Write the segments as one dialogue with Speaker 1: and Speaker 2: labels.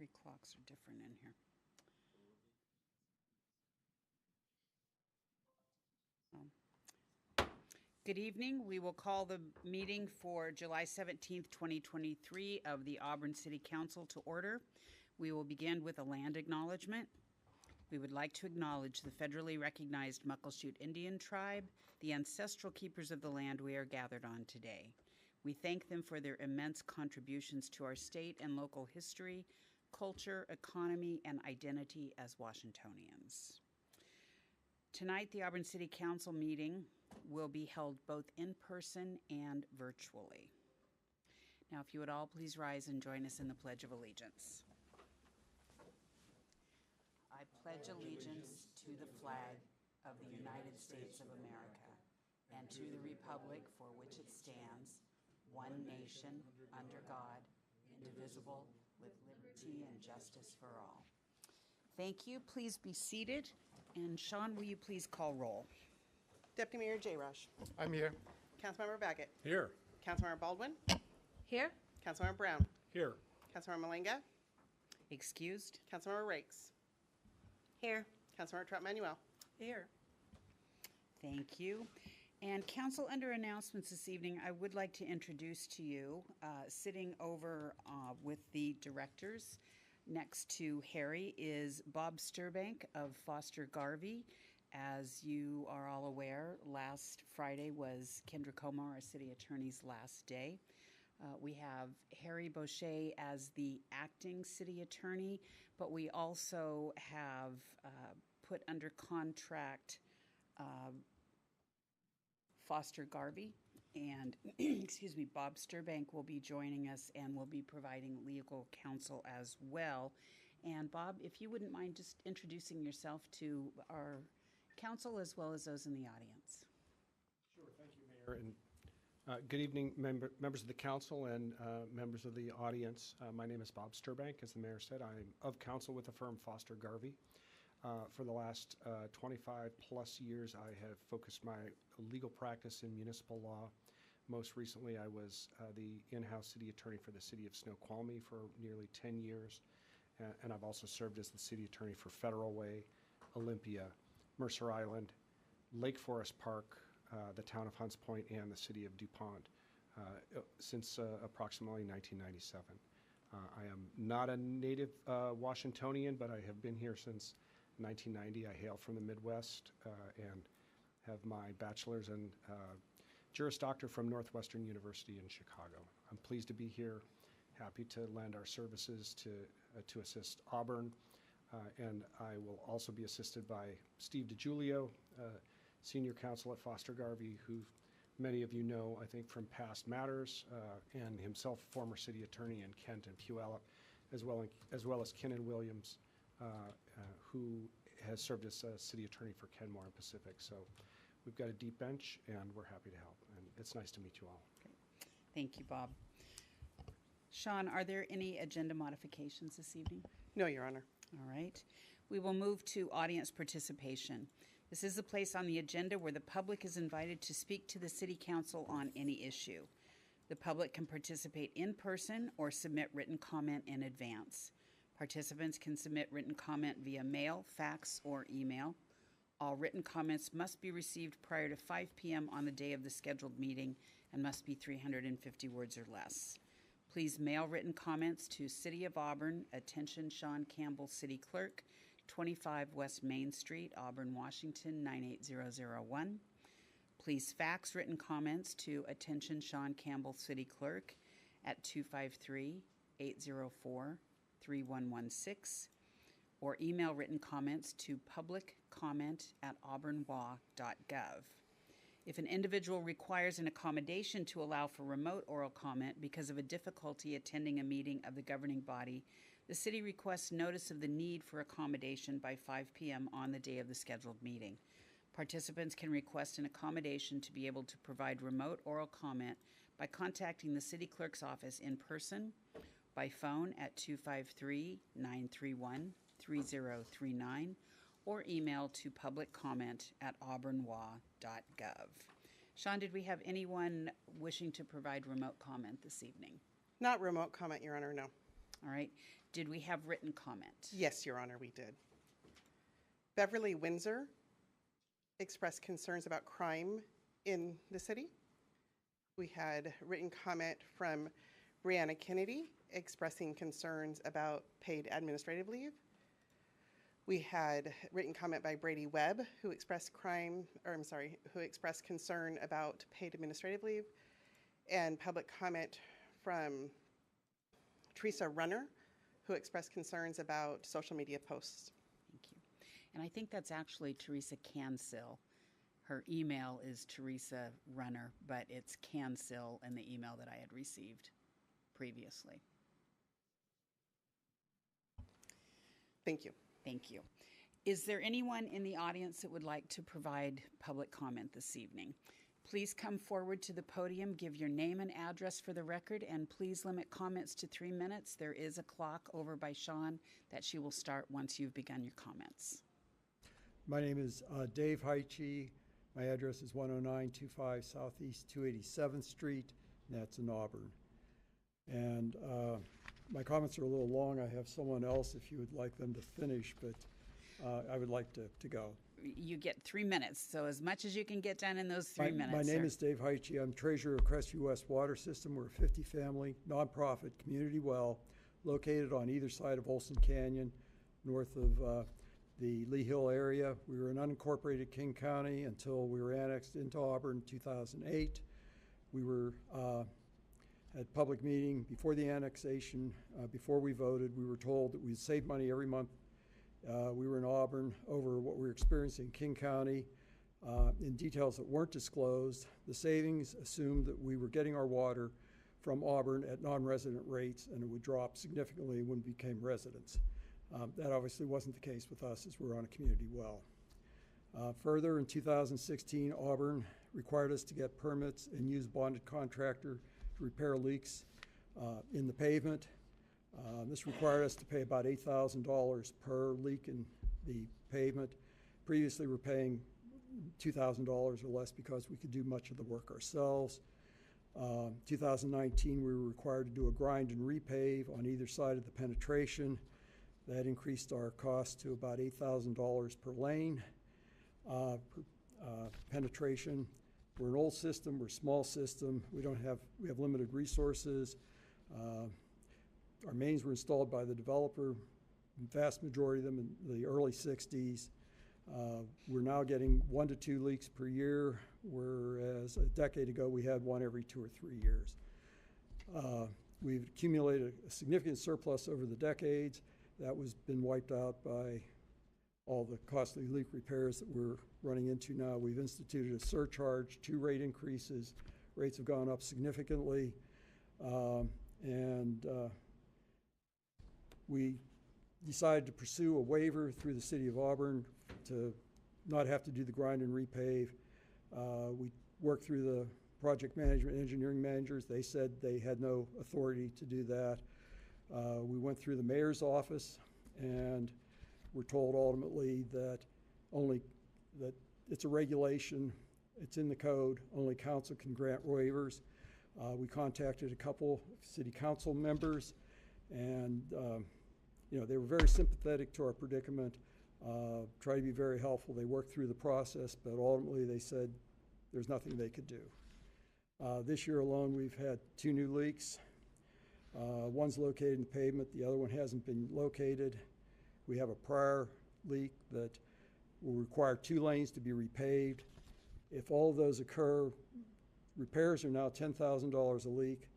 Speaker 1: 3 clocks are different in here. Good evening. We will call the meeting for July 17th, 2023 of the Auburn City Council to order. We will begin with a land acknowledgement. We would like to acknowledge the federally recognized Muckleshoot Indian Tribe, the ancestral keepers of the land we are gathered on today. We thank them for their immense contributions to our state and local history, culture, economy, and identity as Washingtonians. Tonight, the Auburn City Council meeting will be held both in person and virtually. Now, if you would all please rise and join us in the Pledge of Allegiance. I pledge allegiance to the flag of the United States of America and to the republic for which it stands, one nation, under God, indivisible, with liberty and justice for all. Thank you. Please be seated. And Sean, will you please call roll?
Speaker 2: Deputy Mayor J. Rush.
Speaker 3: I'm here.
Speaker 2: Councilmember Baggett.
Speaker 3: Here.
Speaker 2: Councilmember Baldwin.
Speaker 4: Here.
Speaker 2: Councilmember Brown.
Speaker 3: Here.
Speaker 2: Councilmember Malenga.
Speaker 1: Excused.
Speaker 2: Councilmember Rakes.
Speaker 4: Here.
Speaker 2: Councilmember Trot Manuel.
Speaker 4: Here.
Speaker 1: Thank you. And council, under announcements this evening, I would like to introduce to you, sitting over with the directors next to Harry is Bob Sturbank of Foster Garvey. As you are all aware, last Friday was Kendra Comar, our city attorney's last day. We have Harry Boucher as the acting city attorney, but we also have put under contract Foster Garvey, and excuse me, Bob Sturbank will be joining us and will be providing legal counsel as well. And Bob, if you wouldn't mind just introducing yourself to our council as well as those in the audience.
Speaker 3: Sure, thank you, Mayor. And good evening, members of the council and members of the audience. My name is Bob Sturbank. As the mayor said, I'm of counsel with the firm Foster Garvey. For the last 25 plus years, I have focused my legal practice in municipal law. Most recently, I was the in-house city attorney for the city of Snoqualmie for nearly 10 years. And I've also served as the city attorney for Federal Way, Olympia, Mercer Island, Lake Forest Park, the town of Hunts Point, and the city of DuPont since approximately 1997. I am not a native Washingtonian, but I have been here since 1990. I hail from the Midwest and have my bachelor's and Juris Doctor from Northwestern University in Chicago. I'm pleased to be here, happy to lend our services to assist Auburn. And I will also be assisted by Steve DiGiulio, senior counsel at Foster Garvey, who many of you know, I think, from past matters, and himself former city attorney in Kent and Puyallup, as well as Kennan Williams, who has served as city attorney for Kenmore and Pacific. So we've got a deep bench, and we're happy to help. And it's nice to meet you all.
Speaker 1: Great. Thank you, Bob. Sean, are there any agenda modifications this evening?
Speaker 2: No, Your Honor.
Speaker 1: All right. We will move to audience participation. This is the place on the agenda where the public is invited to speak to the City Council on any issue. The public can participate in person or submit written comment in advance. Participants can submit written comment via mail, fax, or email. All written comments must be received prior to 5 p.m. on the day of the scheduled meeting and must be 350 words or less. Please mail written comments to City of Auburn, attention Sean Campbell, City Clerk, 25 West Main Street, Auburn, Washington, 98001. Please fax written comments to attention Sean Campbell, City Clerk, at 253-804-3116, or email written comments to publiccomment@auburnwa.gov. If an individual requires an accommodation to allow for remote oral comment because of a difficulty attending a meeting of the governing body, the city requests notice of the need for accommodation by 5 p.m. on the day of the scheduled meeting. Participants can request an accommodation to be able to provide remote oral comment by contacting the city clerk's office in person, by phone at 253-931-3039, or email to publiccomment@auburnwa.gov. Sean, did we have anyone wishing to provide remote comment this evening?
Speaker 2: Not remote comment, Your Honor, no.
Speaker 1: All right. Did we have written comment?
Speaker 2: Yes, Your Honor, we did. Beverly Windsor expressed concerns about crime in the city. We had written comment from Brianna Kennedy expressing concerns about paid administrative leave. We had written comment by Brady Webb, who expressed who expressed concern about paid administrative leave, and public comment from Teresa Runner, who expressed concerns about social media posts.
Speaker 1: Thank you. And I think that's actually Teresa Cansill. Her email is Teresa Runner, but it's Cansill in the email that I had received previously.
Speaker 2: Thank you.
Speaker 1: Thank you. Is there anyone in the audience that would like to provide public comment this evening? Please come forward to the podium, give your name and address for the record, and please limit comments to 3 minutes. There is a clock over by Sean that she will start once you've begun your comments.
Speaker 5: My name is Dave Heiche. My address is 10925 Southeast 287th Street, and that's in Auburn. And my comments are a little long. I have someone else if you would like them to finish, but I would like to go.
Speaker 1: You get 3 minutes, so as much as you can get done in those 3 minutes.
Speaker 5: My name
Speaker 1: sir.
Speaker 5: is Dave Heiche. I'm treasurer of Crestview West Water System. We're a 50-family nonprofit community well located on either side of Olson Canyon, north of the Lee Hill area. We were in unincorporated King County until we were annexed into Auburn in 2008. We were at public meeting before the annexation, before we voted. We were told that we'd save money every month. We were in Auburn over what we were experiencing in King County in details that weren't disclosed. The savings assumed that we were getting our water from Auburn at non-resident rates, and it would drop significantly when we became residents. That obviously wasn't the case with us, as we're on a community well. Further, in 2016, Auburn required us to get permits and use bonded contractor to repair leaks in the pavement. This required us to pay about $8,000 per leak in the pavement. Previously, we're paying $2,000 or less because we could do much of the work ourselves. 2019, we were required to do a grind and repave on either side of the penetration. That increased our cost to about $8,000 per lane. Penetration. We're an old system. We're a small system. We have limited resources. Our mains were installed by the developer, the vast majority of them in the early 60s. We're now getting 1 to 2 leaks per year, whereas a decade ago we had one every 2 or 3 years. We've accumulated a significant surplus over the decades. That was been wiped out by all the costly leak repairs that we're running into now. We've instituted a surcharge, 2 rate increases. Rates have gone up significantly. We decided to pursue a waiver through the city of Auburn to not have to do the grind and repave. We worked through the project management engineering managers. They said they had no authority to do that. We went through the mayor's office and were told ultimately that it's a regulation, it's in the code, only council can grant waivers. We contacted a couple city council members, and they were very sympathetic to our predicament, tried to be very helpful. They worked through the process, but ultimately they said there's nothing they could do. This year alone, we've had 2 new leaks. One's located in the pavement, the other one hasn't been located. We have a prior leak that will require 2 lanes to be repaved. If all of those occur, repairs are now $10,000 a leak.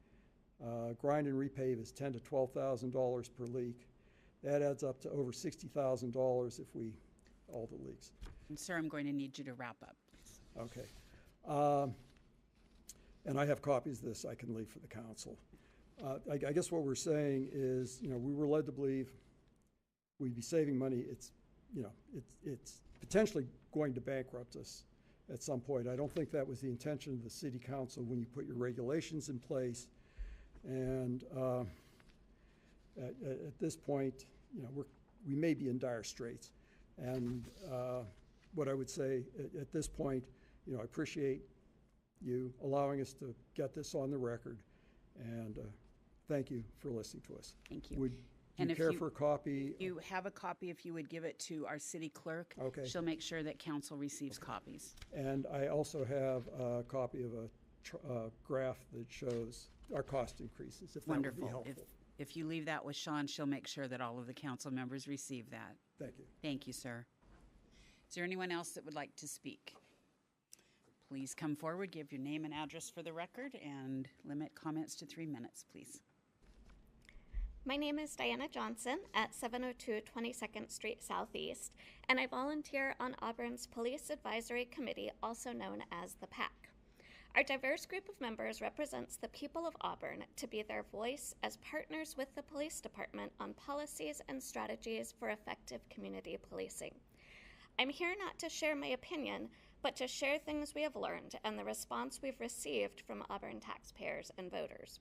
Speaker 5: Grind and repave is $10,000 to $12,000 per leak. That adds up to over $60,000 if all the leaks.
Speaker 1: And sir, I'm going to need you to wrap up, please.
Speaker 5: Okay. And I have copies of this I can leave for the council. I guess what we're saying is, we were led to believe we'd be saving money. It's potentially going to bankrupt us at some point. I don't think that was the intention of the city council when you put your regulations in place. And at this point, we may be in dire straits. And what I would say at this point, I appreciate you allowing us to get this on the record. And thank you for listening to us.
Speaker 1: Thank you.
Speaker 5: Would
Speaker 1: And
Speaker 5: you
Speaker 1: if
Speaker 5: care
Speaker 1: you-
Speaker 5: for a copy?
Speaker 1: You have a copy, if you would give it to our city clerk.
Speaker 5: Okay.
Speaker 1: She'll make sure that council receives copies.
Speaker 5: And I also have a copy of a graph that shows our cost increases, if that would be
Speaker 1: Wonderful.
Speaker 5: helpful.
Speaker 1: If you leave that with Sean, she'll make sure that all of the council members receive that.
Speaker 5: Thank you.
Speaker 1: Thank you, sir. Is there anyone else that would like to speak? Please come forward, give your name and address for the record, and limit comments to 3 minutes, please.
Speaker 6: My name is Diana Johnson at 702 22nd Street Southeast, and I volunteer on Auburn's Police Advisory Committee, also known as the PAC. Our diverse group of members represents the people of Auburn to be their voice as partners with the police department on policies and strategies for effective community policing. I'm here not to share my opinion, but to share things we have learned and the response we've received from Auburn taxpayers and voters.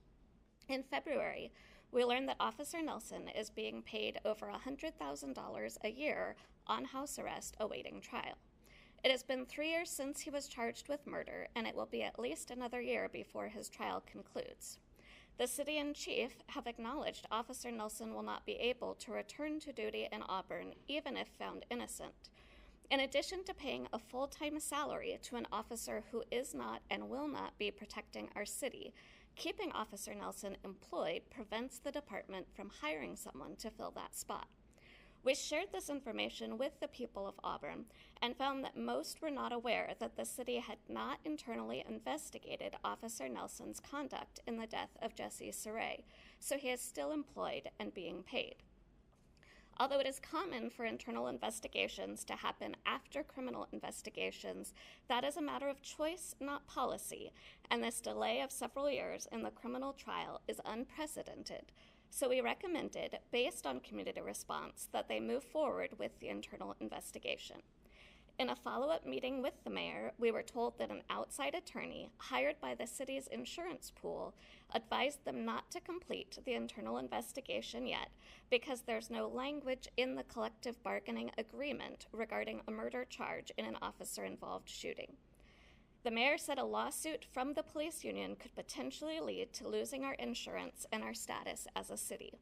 Speaker 6: In February, we learned that Officer Nelson is being paid over $100,000 a year on house arrest awaiting trial. It has been 3 years since he was charged with murder, and it will be at least another year before his trial concludes. The city and chief have acknowledged Officer Nelson will not be able to return to duty in Auburn even if found innocent. In addition to paying a full-time salary to an officer who is not and will not be protecting our city, keeping Officer Nelson employed prevents the department from hiring someone to fill that spot. We shared this information with the people of Auburn and found that most were not aware that the city had not internally investigated Officer Nelson's conduct in the death of Jesse Saray, so he is still employed and being paid. Although it is common for internal investigations to happen after criminal investigations, that is a matter of choice, not policy, and this delay of several years in the criminal trial is unprecedented. So we recommended, based on community response, that they move forward with the internal investigation. In a follow-up meeting with the mayor, we were told that an outside attorney hired by the city's insurance pool advised them not to complete the internal investigation yet because there's no language in the collective bargaining agreement regarding a murder charge in an officer-involved shooting. The mayor said a lawsuit from the police union could potentially lead to losing our insurance and our status as a city.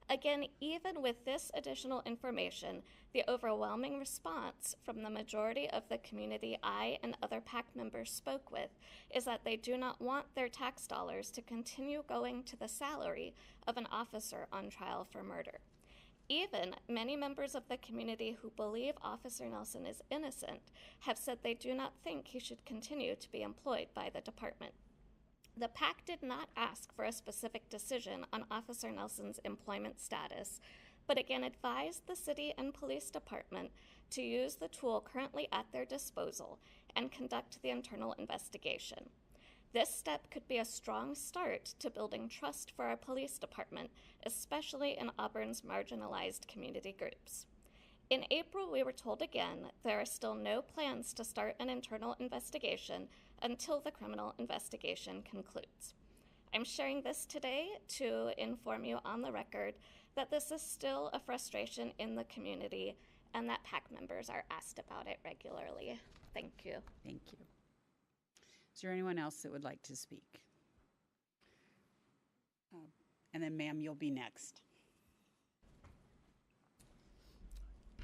Speaker 6: Again, even with this additional information, the overwhelming response from the majority of the community I and other PAC members spoke with is that they do not want their tax dollars to continue going to the salary of an officer on trial for murder. Even many members of the community who believe Officer Nelson is innocent have said they do not think he should continue to be employed by the department. The PAC did not ask for a specific decision on Officer Nelson's employment status, but again advised the city and police department to use the tool currently at their disposal and conduct the internal investigation. This step could be a strong start to building trust for our police department, especially in Auburn's marginalized community groups. In April, we were told again there are still no plans to start an internal investigation until the criminal investigation concludes. I'm sharing this today to inform you on the record that this is still a frustration in the community and that PAC members are asked about it regularly. Thank you.
Speaker 1: Thank you. Is there anyone else that would like to speak? And then, ma'am, you'll be next.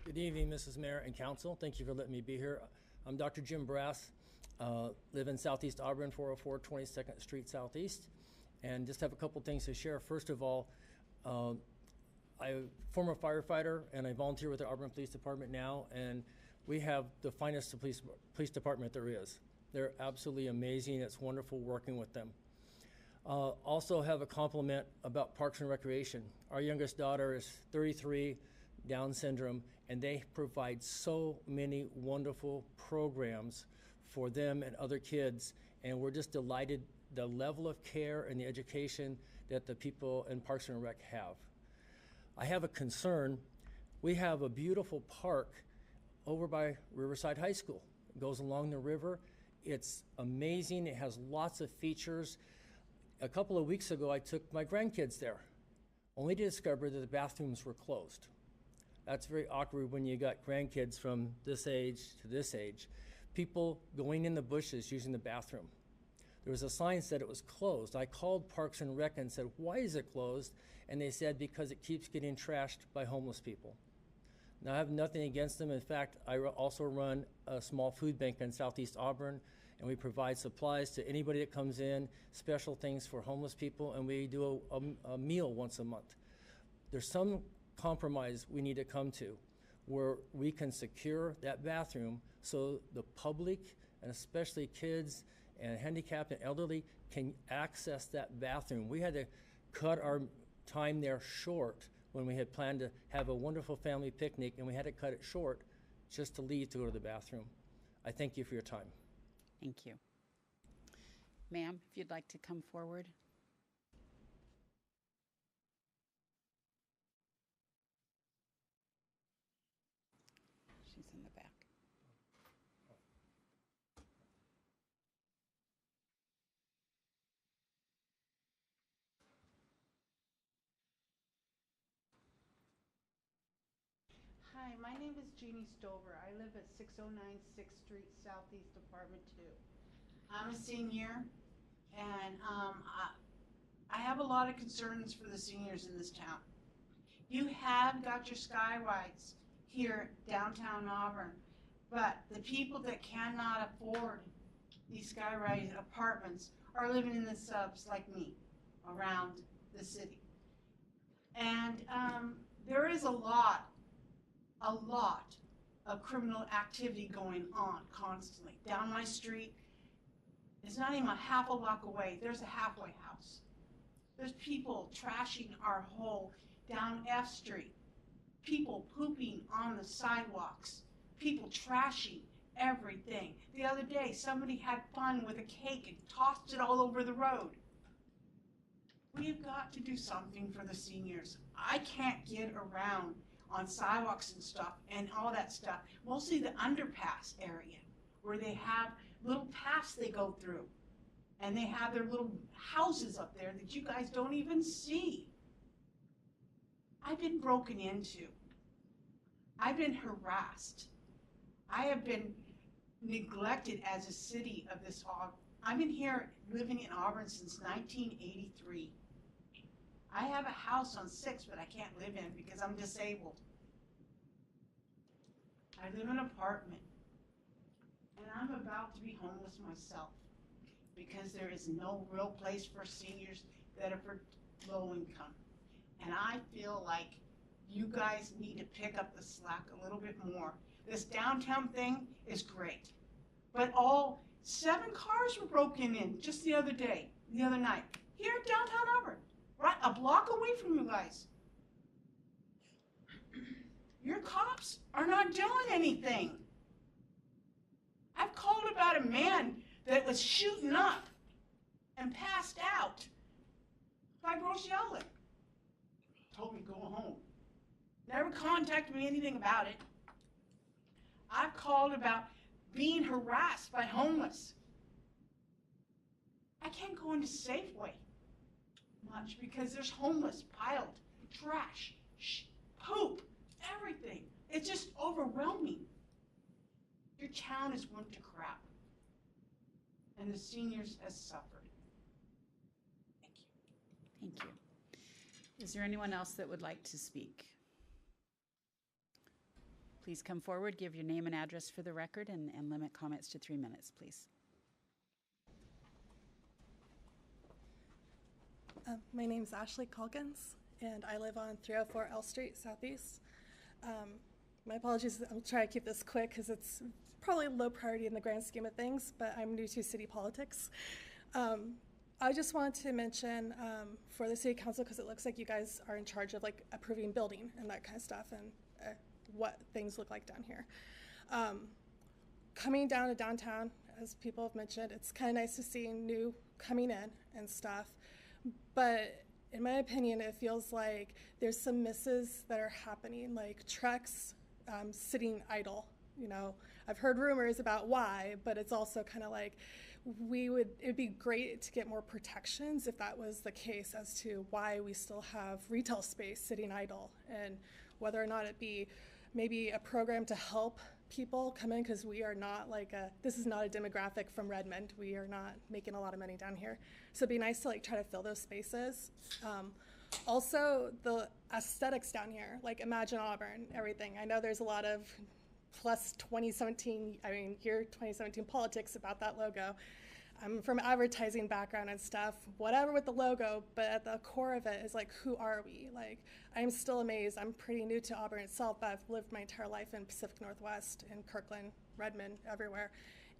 Speaker 7: Good evening, Mrs. Mayor and Council. Thank you for letting me be here. I'm Dr. Jim Brass, live in Southeast Auburn, 404 22nd Street Southeast, and just have a couple things to share. First of all, I'm a former firefighter, and I volunteer with the Auburn Police Department now, and we have the finest police department there is. They're absolutely amazing. It's wonderful working with them. Also have a compliment about Parks and Recreation. Our youngest daughter is 33, Down syndrome, and they provide so many wonderful programs for them and other kids, and we're just delighted the level of care and the education that the people in Parks and Rec have. I have a concern. We have a beautiful park over by Riverside High School. It goes along the river. It's amazing. It has lots of features. A couple of weeks ago, I took my grandkids there, only to discover that the bathrooms were closed. That's very awkward when you got grandkids from this age to this age. People going in the bushes using the bathroom. There was a sign that said it was closed. I called Parks and Rec and said, why is it closed? And they said, because it keeps getting trashed by homeless people. Now, I have nothing against them. In fact, I also run a small food bank in Southeast Auburn, and we provide supplies to anybody that comes in, special things for homeless people, and we do a meal once a month. There's some compromise we need to come to where we can secure that bathroom so the public, and especially kids and handicapped and elderly, can access that bathroom. We had to cut our time there short when we had planned to have a wonderful family picnic, and we had to cut it short just to leave to go to the bathroom. I thank you for your time.
Speaker 1: Thank you. Ma'am, if you'd like to come forward. She's in the back.
Speaker 8: Hi, my name is Jeannie Stover. I live at 609 6th Street Southeast, Apartment 2. I'm a senior, and I have a lot of concerns for the seniors in this town. You have got your sky rides here downtown Auburn, but the people that cannot afford these sky ride apartments are living in the subs like me around the city. And there is a lot of criminal activity going on constantly. Down my street, it's not even a half a block away, there's a halfway house. There's people trashing our whole down F Street. People pooping on the sidewalks. People trashing everything. The other day, somebody had fun with a cake and tossed it all over the road. We've got to do something for the seniors. I can't get around on sidewalks and stuff and all that stuff. Mostly the underpass area where they have little paths they go through. And they have their little houses up there that you guys don't even see. I've been broken into. I've been harassed. I have been neglected as a city of this Auburn. I've been here living in Auburn since 1983. I have a house on 6th, but I can't live in because I'm disabled. I live in an apartment, and I'm about to be homeless myself because there is no real place for seniors that are for low income. And I feel like you guys need to pick up the slack a little bit more. This downtown thing is great, but all 7 cars were broken in just the other night, here in downtown Auburn, right a block away from you guys. Your cops are not doing anything. I've called about a man that was shooting up and passed out by gross yelling. Told me to go home. Never contacted me anything about it. I've called about being harassed by homeless. I can't go into Safeway much because there's homeless piled, trash, poop, everything. It's just overwhelming. Your town is went to crap, and the seniors has suffered. Thank you.
Speaker 1: Thank you. Is there anyone else that would like to speak? Please come forward, give your name and address for the record, and limit comments to 3 minutes, please.
Speaker 9: My name is Ashley Calkins, and I live on 304 L Street Southeast. My apologies, I'll try to keep this quick because it's probably low priority in the grand scheme of things, but I'm new to city politics. I just wanted to mention for the city council, because it looks like you guys are in charge of like approving building and that kind of stuff and what things look like down here. Coming down to downtown, as people have mentioned, it's kind of nice to see new coming in and stuff, but in my opinion, it feels like there's some misses that are happening, like trucks sitting idle. You know, I've heard rumors about why, but it's also kind of like it'd be great to get more protections if that was the case as to why we still have retail space sitting idle, and whether or not it be maybe a program to help people come in, because we are not like this is not a demographic from Redmond. We are not making a lot of money down here. So it'd be nice to like try to fill those spaces. Also, the aesthetics down here, like Imagine Auburn, everything. I know there's a lot of plus 2017, year 2017 politics about that logo. I'm from advertising background and stuff, whatever with the logo, but at the core of it is like, who are we? Like, I'm still amazed. I'm pretty new to Auburn itself, but I've lived my entire life in Pacific Northwest, in Kirkland, Redmond, everywhere.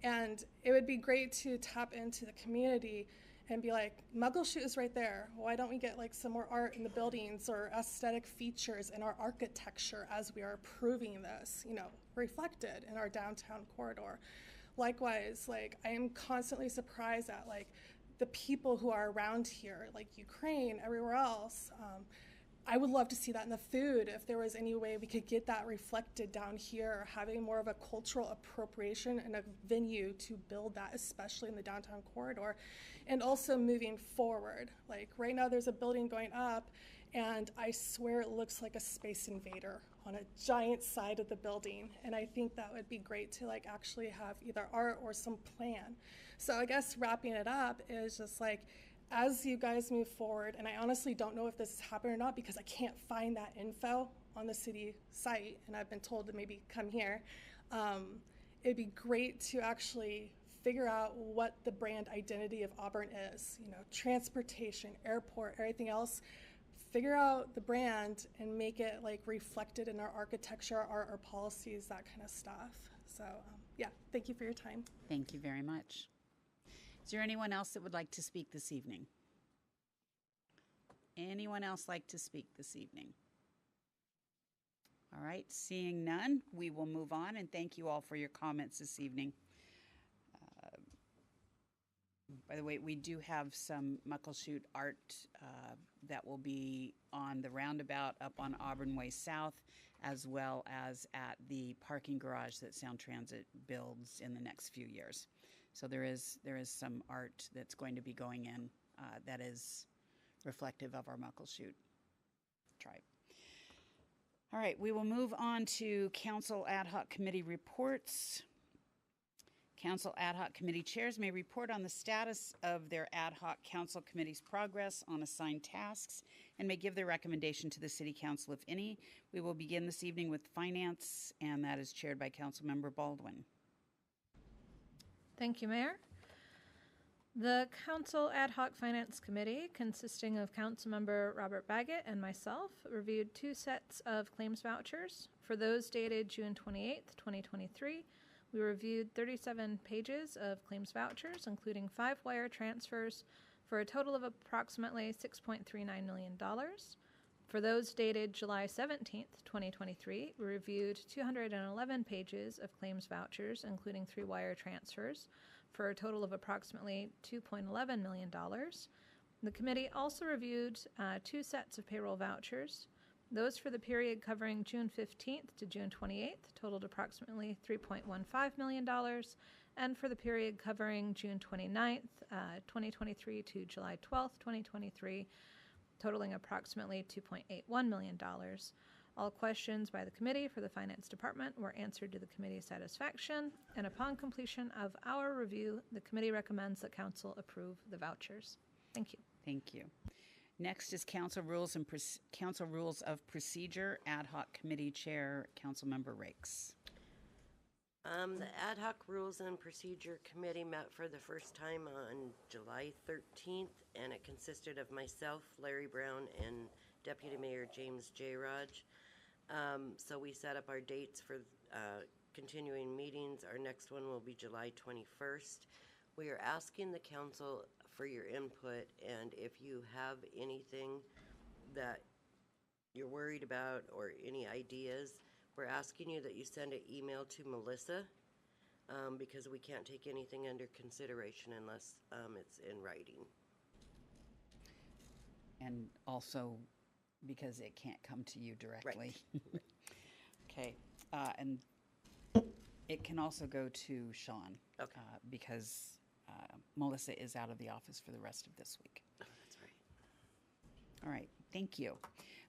Speaker 9: And it would be great to tap into the community and be like, Muggleshoot is right there. Why don't we get like some more art in the buildings or aesthetic features in our architecture as we are approving this, reflected in our downtown corridor? Likewise, like, I am constantly surprised at like the people who are around here, like Ukraine, everywhere else. I would love to see that in the food. If there was any way we could get that reflected down here, having more of a cultural appropriation and a venue to build that, especially in the downtown corridor. And also moving forward. Like right now there's a building going up and I swear it looks like a Space Invader on a giant side of the building. And I think that would be great to like actually have either art or some plan. So I guess wrapping it up is just like, as you guys move forward, and I honestly don't know if this is happening or not because I can't find that info on the city site, and I've been told to maybe come here, it'd be great to actually figure out what the brand identity of Auburn is. Transportation, airport, everything else. Figure out the brand and make it like reflected in our architecture, our policies, that kind of stuff. So yeah, thank you for your time.
Speaker 1: Thank you very much. Is there anyone else that would like to speak this evening? Anyone else like to speak this evening? All right, seeing none, we will move on, and thank you all for your comments this evening. By the way, we do have some Muckleshoot art that will be on the roundabout up on Auburn Way South, as well as at the parking garage that Sound Transit builds in the next few years. So there is some art that's going to be going in that is reflective of our Muckleshoot tribe. All right, we will move on to Council Ad Hoc Committee reports. Council Ad Hoc Committee chairs may report on the status of their ad hoc council committee's progress on assigned tasks and may give their recommendation to the City Council, if any. We will begin this evening with Finance, and that is chaired by Councilmember Baldwin.
Speaker 10: Thank you, Mayor. The Council Ad Hoc Finance Committee, consisting of Councilmember Robert Baggett and myself, reviewed 2 sets of claims vouchers. For those dated June 28th, 2023, we reviewed 37 pages of claims vouchers, including 5 wire transfers for a total of approximately $6.39 million. For those dated July 17th, 2023, we reviewed 211 pages of claims vouchers, including 3 wire transfers, for a total of approximately $2.11 million. The committee also reviewed 2 sets of payroll vouchers. Those for the period covering June 15th to June 28th totaled approximately $3.15 million, and for the period covering June 29th, 2023 to July 12th, 2023, totaling approximately $2.81 million. All questions by the committee for the Finance Department were answered to the committee's satisfaction, and upon completion of our review, the committee recommends that Council approve the vouchers. Thank you.
Speaker 1: Thank you. Next is Council Rules of Procedure, Ad Hoc Committee Chair, Councilmember Rakes.
Speaker 11: The Ad Hoc Rules and Procedure Committee met for the first time on July 13th, and it consisted of myself, Larry Brown, and Deputy Mayor James J. Raj. So we set up our dates for continuing meetings. Our next one will be July 21st. We are asking the council for your input, and if you have anything that you're worried about or any ideas, we're asking you that you send an email to Melissa because we can't take anything under consideration unless it's in writing.
Speaker 1: And also because it can't come to you directly. Right. Okay. And it can also go to Sean. Okay. Because Melissa is out of the office for the rest of this week.
Speaker 11: Oh, that's right.
Speaker 1: All right. Thank you.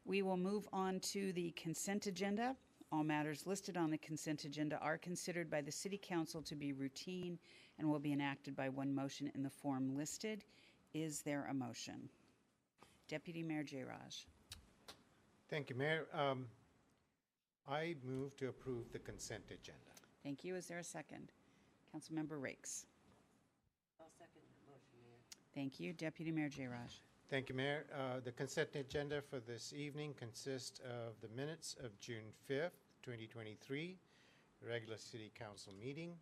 Speaker 1: We will move on to the consent agenda. All matters listed on the consent agenda are considered by the City Council to be routine and will be enacted by one motion in the form listed. Is there a motion? Deputy Mayor Jayraj.
Speaker 12: Thank you, Mayor. I move to approve the consent agenda.
Speaker 1: Thank you. Is there a second? Councilmember Rakes.
Speaker 11: I'll second the motion, Mayor.
Speaker 1: Thank you. Deputy Mayor Jayraj.
Speaker 12: Thank you, Mayor. The consent agenda for this evening consists of the minutes of June 5th, 2023, regular City Council meeting,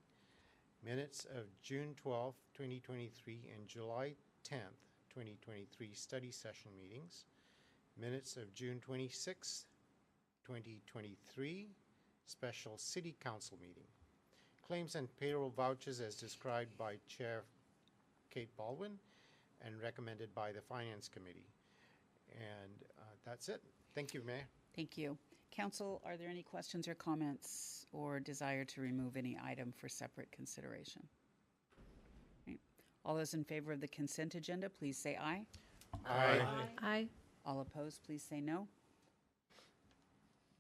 Speaker 12: minutes of June 12th, 2023, and July 10th, 2023 study session meetings, minutes of June 26th, 2023 special City Council meeting, claims and payroll vouchers as described by Chair Kate Baldwin and recommended by the Finance Committee. And that's it. Thank you, Mayor.
Speaker 1: Thank you. Council, are there any questions or comments or desire to remove any item for separate consideration? Right. All those in favor of the consent agenda, please say aye.
Speaker 12: Aye.
Speaker 10: Aye.
Speaker 1: All opposed, please say no.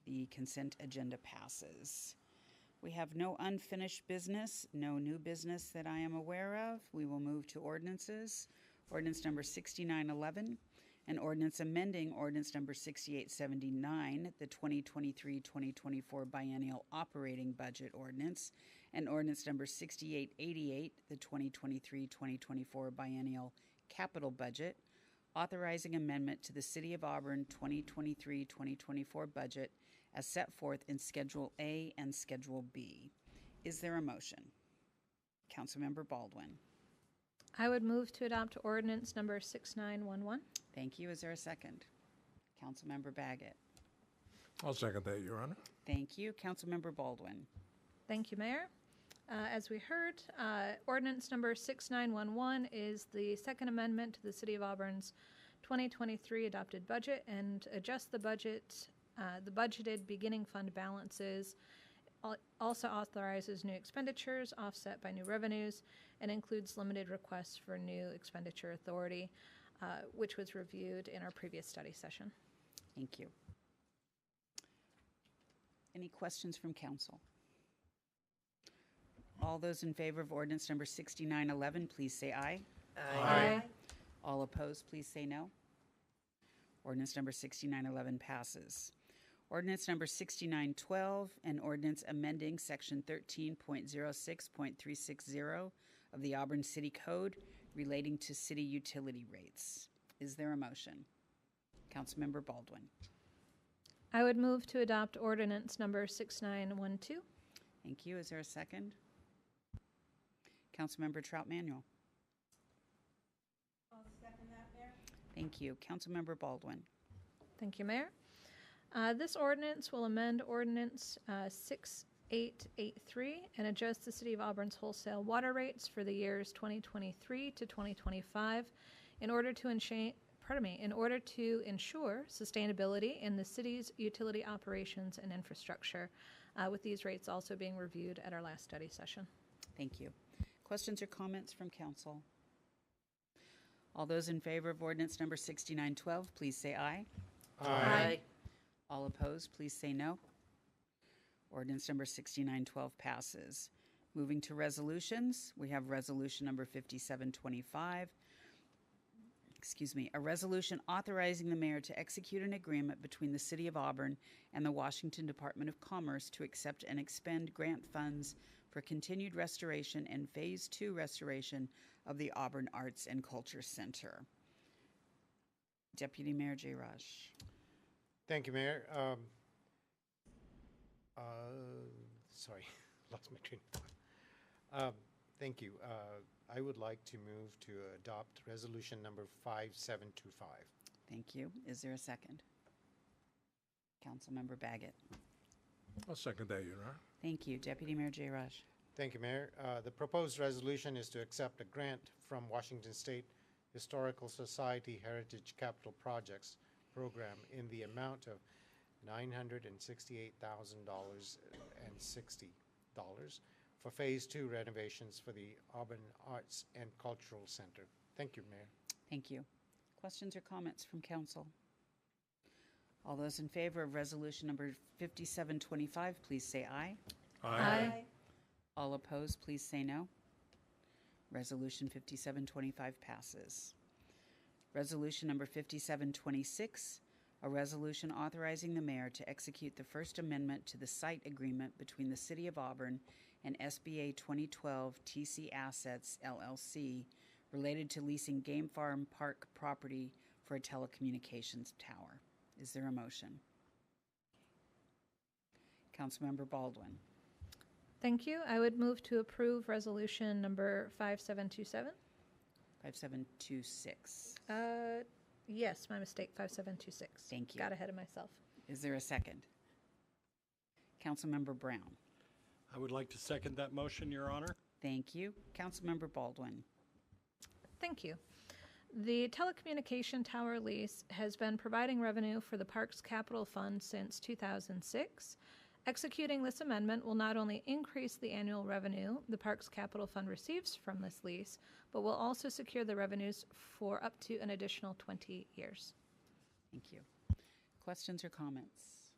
Speaker 1: The consent agenda passes. We have no unfinished business, no new business that I am aware of. We will move to ordinances. Ordinance number 6911, an ordinance amending ordinance number 6879, the 2023-2024 biennial operating budget ordinance, and ordinance number 6888, the 2023-2024 biennial capital budget, authorizing amendment to the City of Auburn 2023-2024 budget as set forth in Schedule A and Schedule B. Is there a motion? Councilmember Baldwin.
Speaker 10: I would move to adopt ordinance number 6911.
Speaker 1: Thank you. Is there a second? Councilmember Baggett.
Speaker 13: I'll second that, Your Honor.
Speaker 1: Thank you. Councilmember Baldwin.
Speaker 10: Thank you, Mayor. As we heard, ordinance number 6911 is the second amendment to the City of Auburn's 2023 adopted budget and adjust the budget, the budgeted beginning fund balances. Also authorizes new expenditures offset by new revenues and includes limited requests for new expenditure authority, which was reviewed in our previous study session.
Speaker 1: Thank you. Any questions from council? All those in favor of ordinance number 6911, please say aye.
Speaker 10: Aye.
Speaker 1: All opposed, please say no. Ordinance number 6911 passes. Ordinance number 6912, an ordinance amending section 13.06.360 of the Auburn City Code relating to city utility rates. Is there a motion? Councilmember Baldwin.
Speaker 10: I would move to adopt ordinance number 6912.
Speaker 1: Thank you. Is there a second? Councilmember Trout Manuel.
Speaker 8: I'll second that, Mayor.
Speaker 1: Thank you. Councilmember Baldwin.
Speaker 10: Thank you, Mayor. This ordinance will amend ordinance 6883 and adjust the City of Auburn's wholesale water rates for the years 2023 to 2025 in order to ensure sustainability in the city's utility operations and infrastructure, with these rates also being reviewed at our last study session.
Speaker 1: Thank you. Questions or comments from council? All those in favor of ordinance number 6912, please say aye.
Speaker 11: Aye.
Speaker 1: All opposed, please say no. Ordinance number 6912 passes. Moving to resolutions, we have resolution number 5725. A resolution authorizing the mayor to execute an agreement between the City of Auburn and the Washington Department of Commerce to accept and expend grant funds for continued restoration and Phase 2 restoration of the Auburn Arts and Culture Center. Deputy Mayor Jayraj.
Speaker 12: Thank you, Mayor. Sorry, lost my train of thought. Thank you. I would like to move to adopt resolution number 5725.
Speaker 1: Thank you. Is there a second? Councilmember Baggett.
Speaker 13: I'll second that, Your Honor.
Speaker 1: Thank you. Deputy Mayor Jayraj.
Speaker 12: Thank you, Mayor. The proposed resolution is to accept a grant from Washington State Historical Society Heritage Capital Projects Program in the amount of $968,060 for Phase 2 renovations for the Auburn Arts and Cultural Center. Thank you, Mayor.
Speaker 1: Thank you. Questions or comments from council? All those in favor of resolution number 5725, please say aye.
Speaker 10: Aye.
Speaker 1: All opposed, please say no. Resolution 5725 passes. Resolution number 5726, a resolution authorizing the mayor to execute the First Amendment to the site agreement between the City of Auburn and SBA 2012 TC Assets LLC related to leasing Game Farm Park property for a telecommunications tower. Is there a motion? Councilmember Baldwin.
Speaker 10: Thank you. I would move to approve resolution number 5727.
Speaker 1: 5726.
Speaker 10: Yes, my mistake, 5726.
Speaker 1: Thank you.
Speaker 10: Got ahead of myself.
Speaker 1: Is there a second? Councilmember Brown.
Speaker 14: I would like to second that motion, Your Honor.
Speaker 1: Thank you. Councilmember Baldwin.
Speaker 10: Thank you. The telecommunication tower lease has been providing revenue for the Parks Capital Fund since 2006. Executing this amendment will not only increase the annual revenue the Parks Capital Fund receives from this lease, but will also secure the revenues for up to an additional 20 years.
Speaker 1: Thank you. Questions or comments?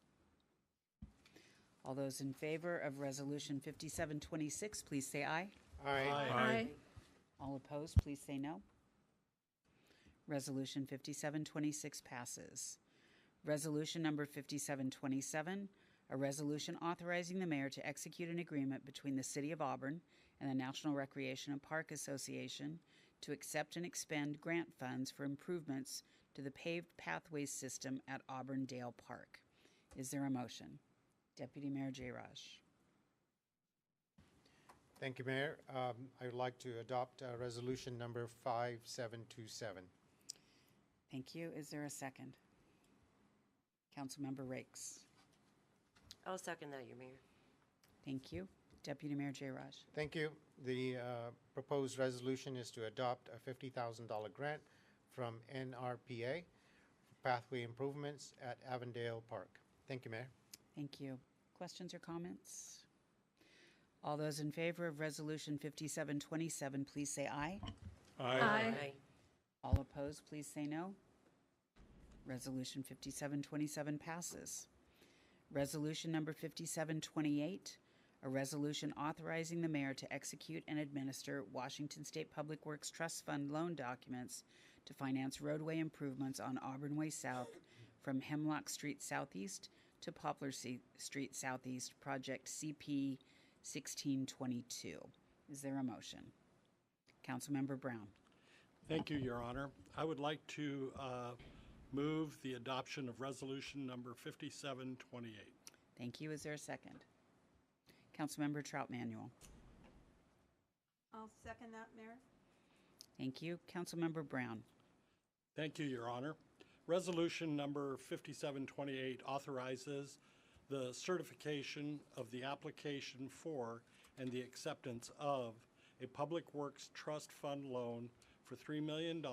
Speaker 1: All those in favor of resolution 5726, please say aye.
Speaker 10: Aye.
Speaker 1: All opposed, please say no. Resolution 5726 passes. Resolution number 5727, a resolution authorizing the mayor to execute an agreement between the City of Auburn and the National Recreation and Park Association to accept and expend grant funds for improvements to the paved pathways system at Auburn Dale Park. Is there a motion? Deputy Mayor Jayraj.
Speaker 12: Thank you, Mayor. I would like to adopt resolution number 5727.
Speaker 1: Thank you. Is there a second? Councilmember Rakes.
Speaker 11: I'll second that, Your Mayor.
Speaker 1: Thank you. Deputy Mayor Jayraj.
Speaker 12: Thank you. The proposed resolution is to adopt a $50,000 grant from NRPA for pathway improvements at Avondale Park. Thank you, Mayor.
Speaker 1: Thank you. Questions or comments? All those in favor of resolution 5727, please say aye.
Speaker 10: Aye.
Speaker 1: All opposed, please say no. Resolution 5727 passes. Resolution number 5728, a resolution authorizing the mayor to execute and administer Washington State Public Works Trust Fund loan documents to finance roadway improvements on Auburn Way South from Hemlock Street Southeast to Poplar Street Southeast, project CP 1622. Is there a motion? Councilmember Brown.
Speaker 14: Thank you, Your Honor. I would like to move the adoption of resolution number 5728.
Speaker 1: Thank you. Is there a second? Councilmember Trout Manuel.
Speaker 4: I'll second that, Mayor.
Speaker 1: Thank you. Councilmember Brown.
Speaker 14: Thank you, Your Honor. Resolution number 5728 authorizes the certification of the application for and the acceptance of a Public Works Trust Fund loan for $3 million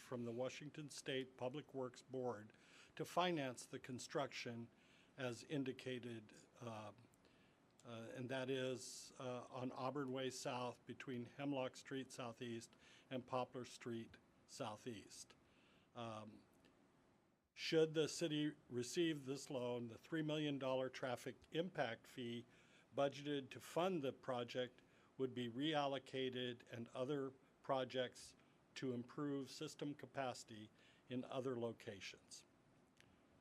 Speaker 14: from the Washington State Public Works Board to finance the construction as indicated, and that is on Auburn Way South between Hemlock Street Southeast and Poplar Street Southeast. Should the city receive this loan, the $3 million traffic impact fee budgeted to fund the project would be reallocated and other projects to improve system capacity in other locations.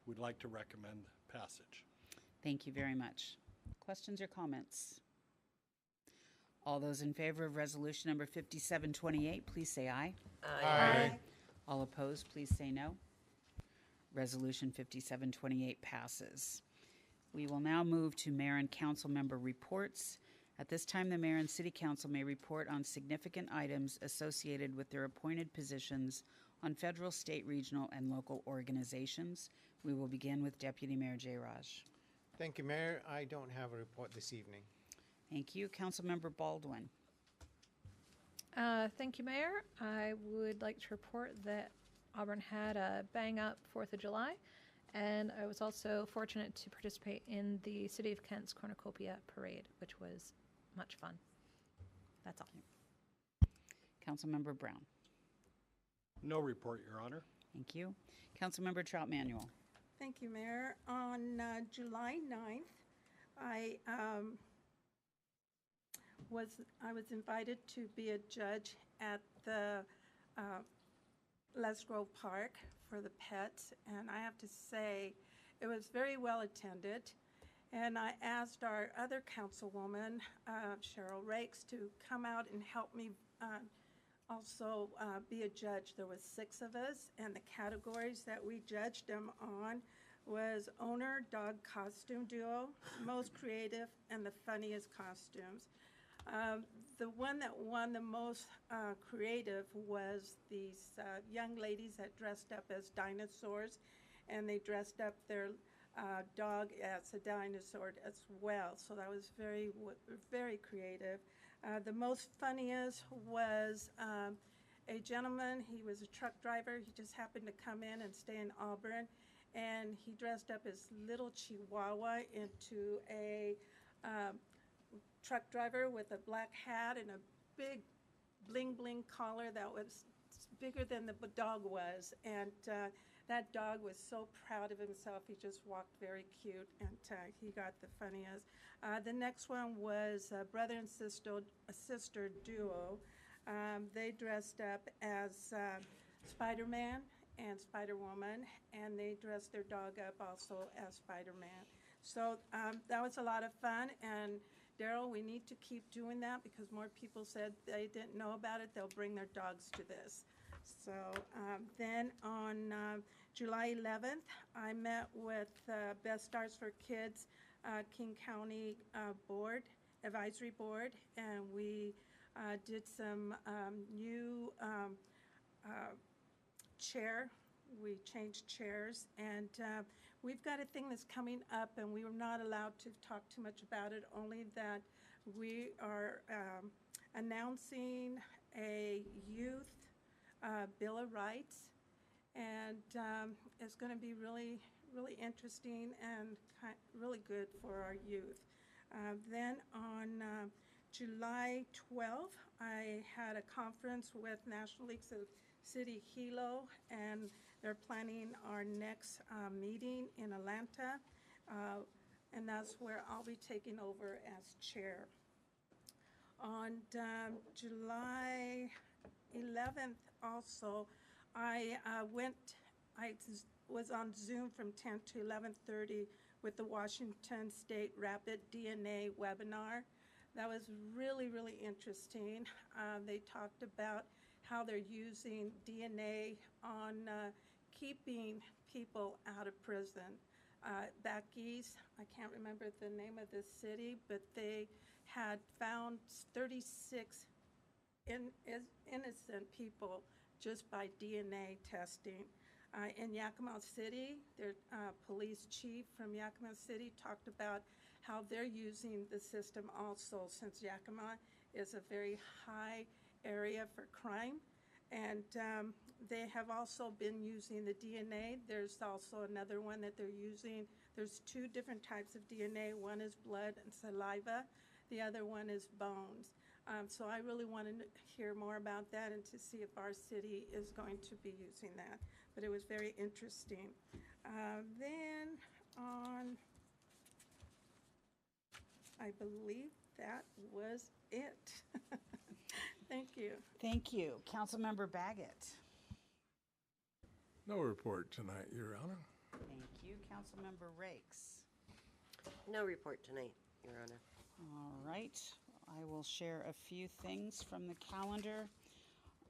Speaker 14: We'd like to recommend passage.
Speaker 1: Thank you very much. Questions or comments? All those in favor of resolution number 5728, please say aye.
Speaker 11: Aye.
Speaker 1: All opposed, please say no. Resolution 5728 passes. We will now move to mayor and council member reports. At this time, the mayor and city council may report on significant items associated with their appointed positions on federal, state, regional, and local organizations. We will begin with Deputy Mayor Jayraj.
Speaker 12: Thank you, Mayor. I don't have a report this evening.
Speaker 1: Thank you. Councilmember Baldwin.
Speaker 10: Thank you, Mayor. I would like to report that Auburn had a bang-up 4th of July, and I was also fortunate to participate in the City of Kent's Cornucopia Parade, which was much fun. That's all.
Speaker 1: Councilmember Brown.
Speaker 14: No report, Your Honor.
Speaker 1: Thank you. Councilmember Trout Manuel.
Speaker 4: Thank you, Mayor. On July 9th, I was invited to be a judge at the Les Grove Park for the pets, and I have to say it was very well attended. And I asked our other councilwoman, Cheryl Rakes, to come out and help me also be a judge. There was 6 of us, and the categories that we judged them on was owner, dog costume duo, most creative, and the funniest costumes. The one that won the most creative was these young ladies that dressed up as dinosaurs, and they dressed up their dog as a dinosaur as well. So that was very, very creative. The most funniest was a gentleman. He was a truck driver. He just happened to come in and stay in Auburn, and he dressed up his little Chihuahua into a truck driver with a black hat and a big bling bling collar that was bigger than the dog was, and that dog was so proud of himself. He just walked very cute, and he got the funniest. The next one was a brother and sister duo. They dressed up as Spider-Man and Spider-Woman, and they dressed their dog up also as Spider-Man. So that was a lot of fun, and Daryl, we need to keep doing that because more people said they didn't know about it. They'll bring their dogs to this. So then on July 11th, I met with Best Stars for Kids King County Advisory Board, and we did some new chair. We changed chairs, and we've got a thing that's coming up, and we were not allowed to talk too much about it, only that we are announcing a youth Bill of Rights, and it's going to be really, really interesting and really good for our youth. Then on July 12th, I had a conference with National Leagues of City Hilo, and they're planning our next meeting in Atlanta, and that's where I'll be taking over as chair. On July 11th also, I was on Zoom from 10 to 11:30 with the Washington State Rapid DNA webinar. That was really, really interesting. They talked about how they're using DNA on keeping people out of prison. Back east, I can't remember the name of the city, but they had found 36 innocent people just by DNA testing. In Yakima City, their police chief from Yakima City talked about how they're using the system also, since Yakima is a very high area for crime. And they have also been using the DNA. There's also another one that they're using. There's 2 different types of DNA. One is blood and saliva. The other one is bones. So I really want to hear more about that and to see if our city is going to be using that. But it was very interesting. Then on, I believe that was it. Thank you.
Speaker 1: Thank you. Councilmember Baggett.
Speaker 13: No report tonight, Your Honor.
Speaker 1: Thank you. Councilmember Rakes.
Speaker 11: No report tonight, Your Honor.
Speaker 1: All right. I will share a few things from the calendar.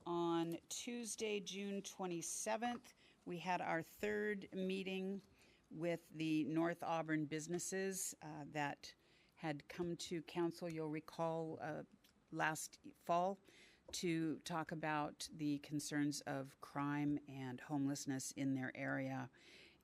Speaker 1: On Tuesday, June 27th, we had our 3rd meeting with the North Auburn businesses that had come to council, you'll recall, last fall to talk about the concerns of crime and homelessness in their area.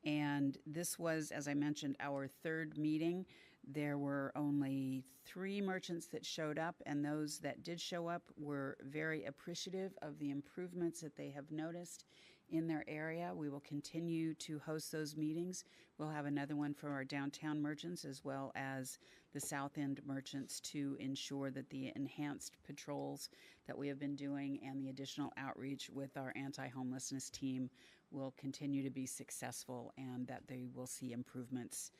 Speaker 1: And this was, as I mentioned, our 3rd meeting. There were only 3 merchants that showed up, and those that did show up were very appreciative of the improvements that they have noticed in their area. We will continue to host those meetings. We'll have another one for our downtown merchants as well as the South End merchants to ensure that the enhanced patrols that we have been doing and the additional outreach with our anti-homelessness team will continue to be successful and that they will see improvements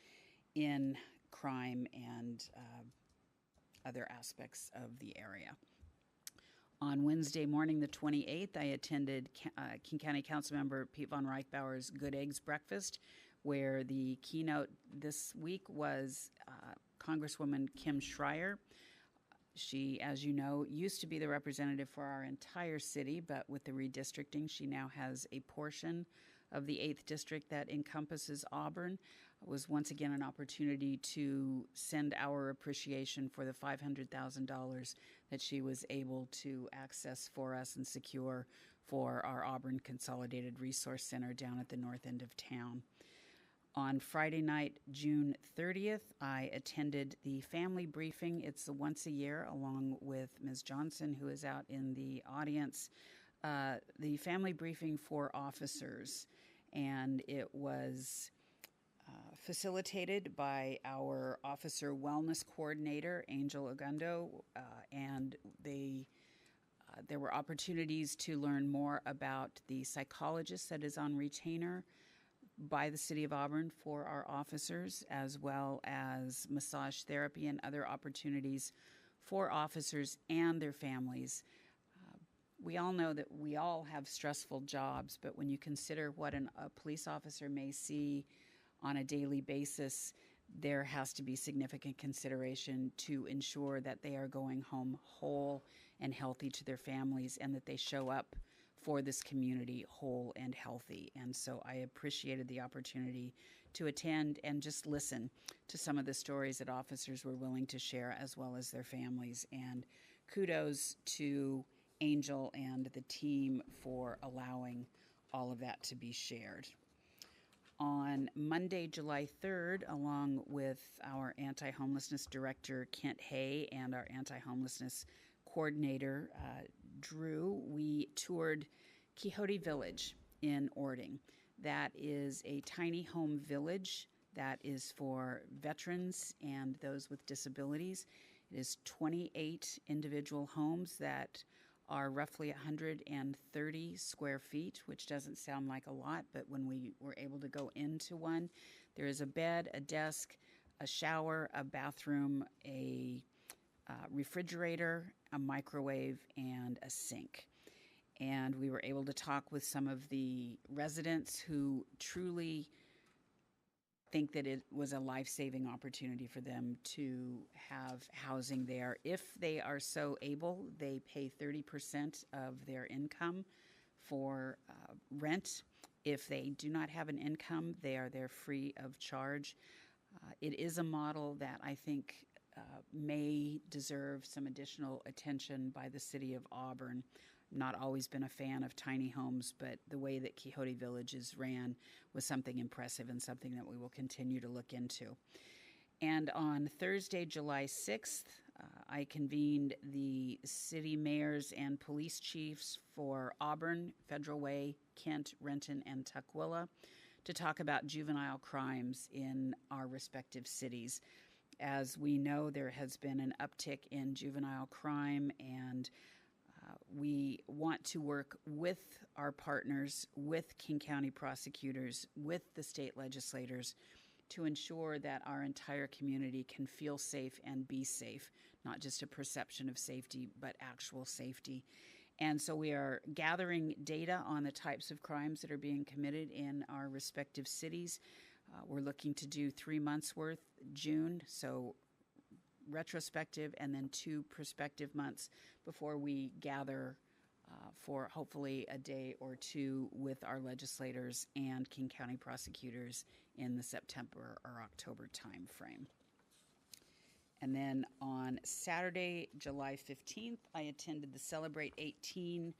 Speaker 1: in crime and other aspects of the area. On Wednesday morning, the 28th, I attended King County Councilmember Pete Von Reichbauer's Good Eggs Breakfast, where the keynote this week was Congresswoman Kim Schreier. She, as you know, used to be the representative for our entire city, but with the redistricting, she now has a portion of the 8th District that encompasses Auburn. It was once again an opportunity to send our appreciation for the $500,000 that she was able to access for us and secure for our Auburn Consolidated Resource Center down at the north end of town. On Friday night, June 30th, I attended the family briefing. It's once a year, along with Ms. Johnson, who is out in the audience, the family briefing for officers. And it was facilitated by our officer wellness coordinator, Angel Ogundo, and there were opportunities to learn more about the psychologist that is on retainer by the City of Auburn for our officers, as well as massage therapy and other opportunities for officers and their families. We all know that we all have stressful jobs, but when you consider what a police officer may see on a daily basis, there has to be significant consideration to ensure that they are going home whole and healthy to their families and that they show up for this community whole and healthy. And so I appreciated the opportunity to attend and just listen to some of the stories that officers were willing to share, as well as their families. And kudos to Angel and the team for allowing all of that to be shared. On Monday, July 3rd, along with our anti-homelessness director, Kent Hay, and our anti-homelessness coordinator, Drew, we toured Quixote Village in Ording. That is a tiny home village that is for veterans and those with disabilities. It is 28 individual homes that are roughly 130 square feet, which doesn't sound like a lot, but when we were able to go into one, there is a bed, a desk, a shower, a bathroom, a refrigerator, a microwave, and a sink. And we were able to talk with some of the residents who truly think that it was a life-saving opportunity for them to have housing there. If they are so able, they pay 30% of their income for rent. If they do not have an income, they are there free of charge. It is a model that I think may deserve some additional attention by the City of Auburn. Not always been a fan of tiny homes, but the way that Quixote Village is ran was something impressive and something that we will continue to look into. And on Thursday, July 6th, I convened the city mayors and police chiefs for Auburn, Federal Way, Kent, Renton, and Tukwila to talk about juvenile crimes in our respective cities. As we know, there has been an uptick in juvenile crime, and we want to work with our partners, with King County prosecutors, with the state legislators to ensure that our entire community can feel safe and be safe, not just a perception of safety, but actual safety. And so we are gathering data on the types of crimes that are being committed in our respective cities. We're looking to do 3 months worth, June, so retrospective, and then 2 prospective months before we gather for hopefully a day or 2 with our legislators and King County prosecutors in the September or October timeframe. And then on Saturday, July 15th, I attended the Celebrate 18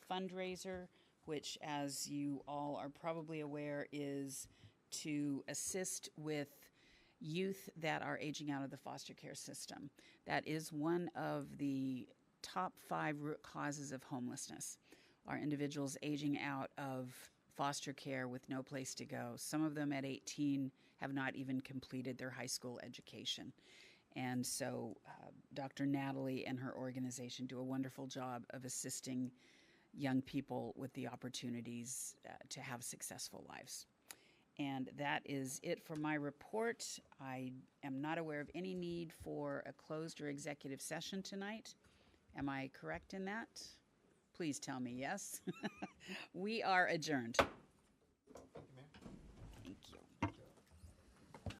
Speaker 1: fundraiser, which, as you all are probably aware, is to assist with youth that are aging out of the foster care system. That is one of the top 5 root causes of homelessness, are individuals aging out of foster care with no place to go. Some of them at 18 have not even completed their high school education. And so Dr. Natalie and her organization do a wonderful job of assisting young people with the opportunities to have successful lives. And that is it for my report. I am not aware of any need for a closed or executive session tonight. Am I correct in that? Please tell me yes. We are adjourned.